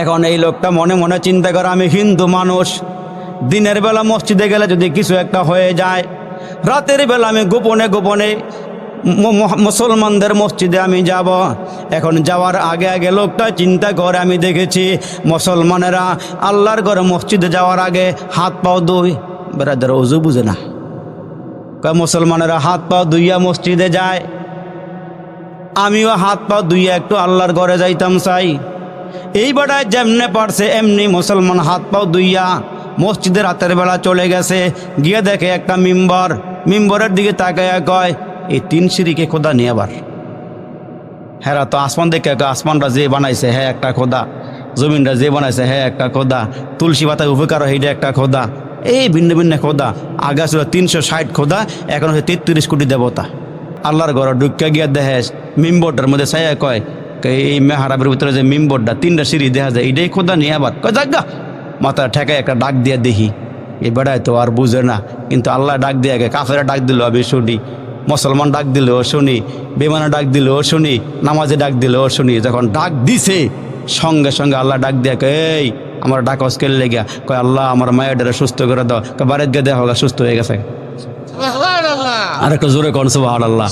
এখন এই লোকটা মনে মনে চিন্তা করে, আমি হিন্দু মানুষ, দিনের বেলা মসজিদে গেলে যদি কিছু একটা হয়ে যায়, রাতের বেলা আমি গোপনে গোপনে মুসলমানদের মসজিদে আমি যাব। এখন যাওয়ার আগে আগে লোকটা চিন্তা করে, আমি দেখেছি মুসলমানেরা আল্লাহর ঘরে মসজিদে যাওয়ার আগে হাত পাও ধুই। বেড়াদের অজু বুঝে না, মুসলমানেরা হাত পাও ধুইয়া মসজিদে যায়, আমিও হাত পাও ধুইয়া একটু আল্লাহর ঘরে যাইতাম চাই। এই বেড়ায় যেমনে পারছে এমনি মুসলমান হাত পাও ধুইয়া মসজিদে রাতের বেলা চলে গেছে। গিয়ে দেখে একটা মিম্বরের দিকে তাকাইয়া কয়, এই 3 সিঁড়িকে খোদা নিয়ে আবার। হ্যাঁ তো আসমান দেখে, আসমানটা যে বানাইছে হ্যাঁ একটা খোদা, জমিনটা যে বানাইছে হ্যাঁ একটা খোদা, তুলসী পাতা উপকার সেইটা একটা খোদা, এই ভিন্ন ভিন্ন খোদা। আগে ছিল 360 খোদা, এখন হচ্ছে 33 কোটি দেবতা। আল্লাহর ঘর ঢুকিয়া গিয়া দেখে মিম্বরটার মধ্যে ছায়া কয়, এই মেহরাবের ভিতরে যে মিম্বরটা 3টা সিঁড়ি দেখা যায়, এটাই খোদা নিয়ে আবার। কয় জাগা মাথা ঠেকায় একটা ডাক দিয়া দেখি। এই বেড়ায় তো আর বুঝে না, কিন্তু আল্লাহ ডাক দিয়ে আগে কাফেরা ডাক দিল আমি শুনি, মুসলমান ডাক দিলেও শুনি, বেমানা ডাক দিলেও শুনি, নামাজে ডাক দিলেও শুনি। যখন ডাক দিছে সঙ্গে সঙ্গে আল্লাহ ডাক দিয়া কয়, এই আমার ডাক অস্কেল লেগা, কয় আল্লাহ আমার মায়ের সুস্থ করে দাও। বাড়িতে গিয়ে দেখা সুস্থ হয়ে গেছে। আর একটু জোরে কোন সুবহানাল্লাহ।